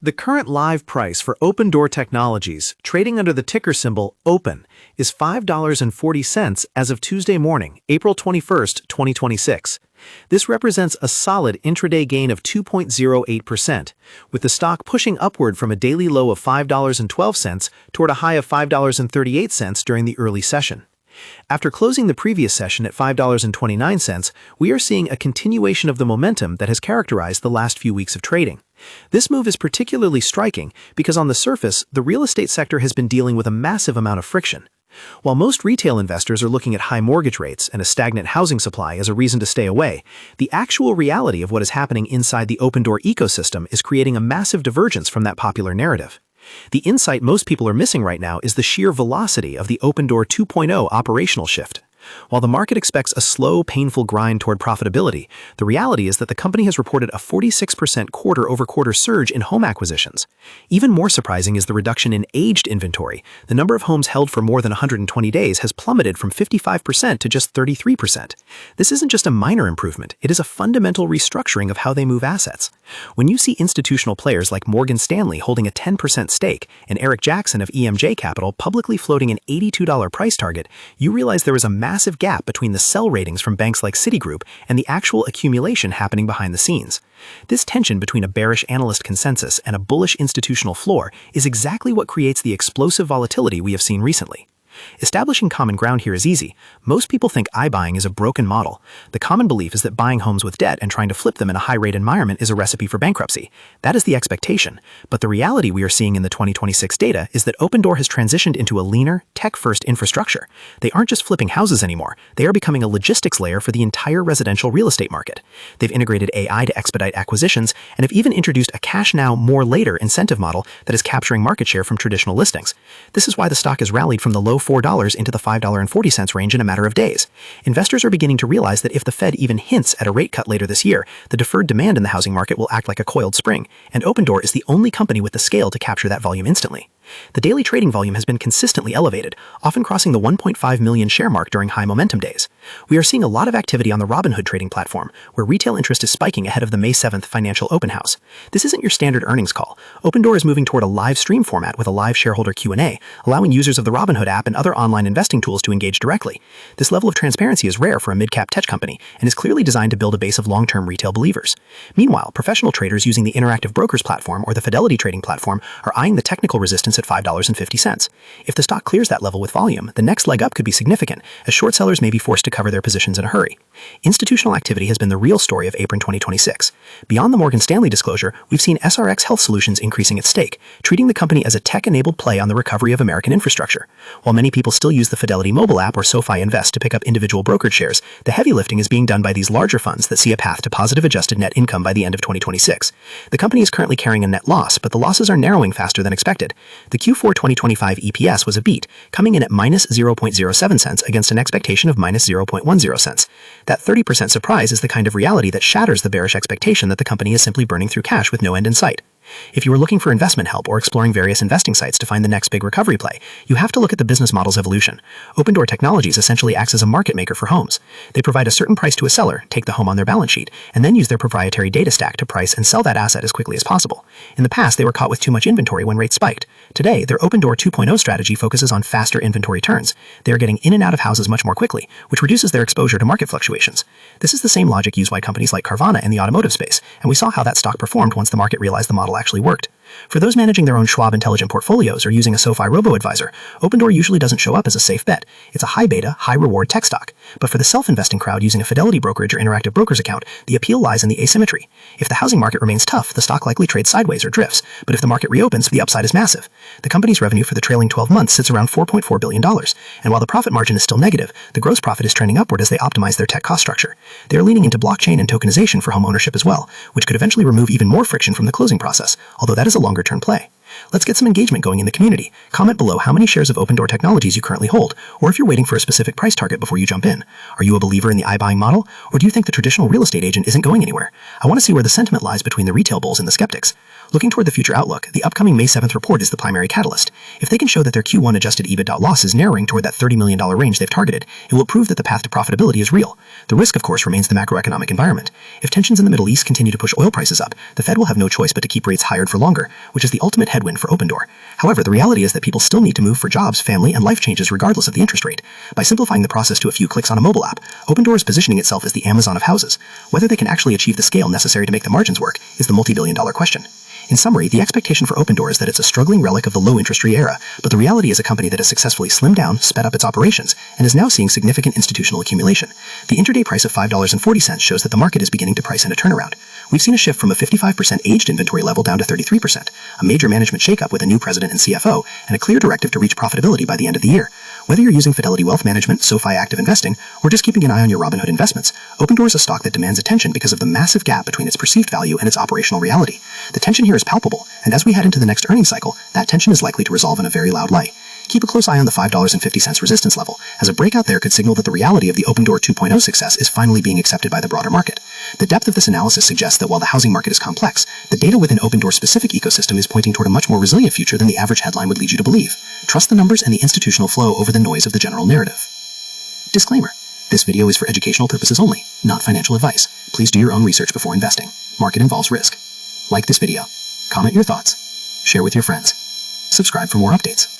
The current live price for Opendoor Technologies, trading under the ticker symbol OPEN, is $5.40 as of Tuesday morning, April 21, 2026. This represents a solid intraday gain of 2.08%, with the stock pushing upward from a daily low of $5.12 toward a high of $5.38 during the early session. After closing the previous session at $5.29, we are seeing a continuation of the momentum that has characterized the last few weeks of trading. This move is particularly striking because on the surface, the real estate sector has been dealing with a massive amount of friction. While most retail investors are looking at high mortgage rates and a stagnant housing supply as a reason to stay away, the actual reality of what is happening inside the Opendoor ecosystem is creating a massive divergence from that popular narrative. The insight most people are missing right now is the sheer velocity of the Opendoor 2.0 operational shift. While the market expects a slow, painful grind toward profitability, the reality is that the company has reported a 46% quarter-over-quarter surge in home acquisitions. Even more surprising is the reduction in aged inventory. The number of homes held for more than 120 days has plummeted from 55% to just 33%. This isn't just a minor improvement, it is a fundamental restructuring of how they move assets. When you see institutional players like Morgan Stanley holding a 10% stake and Eric Jackson of EMJ Capital publicly floating an $82 price target, you realize there is a massive gap between the sell ratings from banks like Citigroup and the actual accumulation happening behind the scenes. This tension between a bearish analyst consensus and a bullish institutional floor is exactly what creates the explosive volatility we have seen recently. Establishing common ground here is easy. Most people think iBuying is a broken model. The common belief is that buying homes with debt and trying to flip them in a high-rate environment is a recipe for bankruptcy. That is the expectation. But the reality we are seeing in the 2026 data is that Opendoor has transitioned into a leaner, tech-first infrastructure. They aren't just flipping houses anymore. They are becoming a logistics layer for the entire residential real estate market. They've integrated AI to expedite acquisitions and have even introduced a cash now, more later incentive model that is capturing market share from traditional listings. This is why the stock has rallied from the low $4 into the $5.40 range in a matter of days. Investors are beginning to realize that if the Fed even hints at a rate cut later this year, the deferred demand in the housing market will act like a coiled spring, and Opendoor is the only company with the scale to capture that volume instantly. The daily trading volume has been consistently elevated, often crossing the 1.5 million share mark during high momentum days. We are seeing a lot of activity on the Robinhood trading platform, where retail interest is spiking ahead of the May 7th financial open house. This isn't your standard earnings call. Opendoor is moving toward a live stream format with a live shareholder Q&A, allowing users of the Robinhood app and other online investing tools to engage directly. This level of transparency is rare for a mid-cap tech company and is clearly designed to build a base of long-term retail believers. Meanwhile, professional traders using the Interactive Brokers platform or the Fidelity trading platform are eyeing the technical resistance at $5.50. If the stock clears that level with volume, the next leg up could be significant, as short sellers may be forced to cover their positions in a hurry. Institutional activity has been the real story of April 2026. Beyond the Morgan Stanley disclosure, we've seen SRX Health Solutions increasing its stake, treating the company as a tech-enabled play on the recovery of American infrastructure. While many people still use the Fidelity mobile app or SoFi Invest to pick up individual brokerage shares, the heavy lifting is being done by these larger funds that see a path to positive adjusted net income by the end of 2026. The company is currently carrying a net loss, but the losses are narrowing faster than expected. The Q4 2025 EPS was a beat, coming in at minus 0.07 cents against an expectation of minus 0.10 cents. That 30% surprise is the kind of reality that shatters the bearish expectation that the company is simply burning through cash with no end in sight. If you are looking for investment help or exploring various investing sites to find the next big recovery play, you have to look at the business model's evolution. Opendoor Technologies essentially acts as a market maker for homes. They provide a certain price to a seller, take the home on their balance sheet, and then use their proprietary data stack to price and sell that asset as quickly as possible. In the past, they were caught with too much inventory when rates spiked. Today, their Opendoor 2.0 strategy focuses on faster inventory turns. They are getting in and out of houses much more quickly, which reduces their exposure to market fluctuations. This is the same logic used by companies like Carvana in the automotive space, and we saw how that stock performed once the market realized the model actually worked. For those managing their own Schwab Intelligent portfolios or using a SoFi robo-advisor, Opendoor usually doesn't show up as a safe bet. It's a high-beta, high-reward tech stock. But for the self-investing crowd using a Fidelity brokerage or Interactive Brokers account, the appeal lies in the asymmetry. If the housing market remains tough, the stock likely trades sideways or drifts. But if the market reopens, the upside is massive. The company's revenue for the trailing 12 months sits around $4.4 billion. And while the profit margin is still negative, the gross profit is trending upward as they optimize their tech cost structure. They are leaning into blockchain and tokenization for home ownership as well, which could eventually remove even more friction from the closing process, although that is a longer-term play. Let's get some engagement going in the community. Comment below how many shares of Open Door Technologies you currently hold, or if you're waiting for a specific price target before you jump in. Are you a believer in the iBuying model, or do you think the traditional real estate agent isn't going anywhere? I want to see where the sentiment lies between the retail bulls and the skeptics. Looking toward the future outlook, the upcoming May 7th report is the primary catalyst. If they can show that their Q1 adjusted EBITDA loss is narrowing toward that $30 million range they've targeted, it will prove that the path to profitability is real. The risk, of course, remains the macroeconomic environment. If tensions in the Middle East continue to push oil prices up, the Fed will have no choice but to keep rates higher for longer, which is the ultimate headwind for Open Door. However, the reality is that people still need to move for jobs, family, and life changes regardless of the interest rate. By simplifying the process to a few clicks on a mobile app, Open Door is positioning itself as the Amazon of houses. Whether they can actually achieve the scale necessary to make the margins work is the multi-billion-dollar question. In summary, the expectation for Open Door is that it's a struggling relic of the low-interest-rate era, but the reality is a company that has successfully slimmed down, sped up its operations, and is now seeing significant institutional accumulation. The intraday price of $5.40 shows that the market is beginning to price in a turnaround. We've seen a shift from a 55% aged inventory level down to 33%, a major management shakeup with a new president and CFO, and a clear directive to reach profitability by the end of the year. Whether you're using Fidelity Wealth Management, SoFi Active Investing, or just keeping an eye on your Robinhood investments, Open Door is a stock that demands attention because of the massive gap between its perceived value and its operational reality. The tension here is palpable, and as we head into the next earnings cycle, that tension is likely to resolve in a very loud light. Keep a close eye on the $5.50 resistance level, as a breakout there could signal that the reality of the Open Door 2.0 success is finally being accepted by the broader market. The depth of this analysis suggests that while the housing market is complex, the data within Open Door's specific ecosystem is pointing toward a much more resilient future than the average headline would lead you to believe. Trust the numbers and the institutional flow over the noise of the general narrative. Disclaimer: this video is for educational purposes only, not financial advice. Please do your own research before investing. Market involves risk. Like this video. Comment your thoughts. Share with your friends. Subscribe for more updates.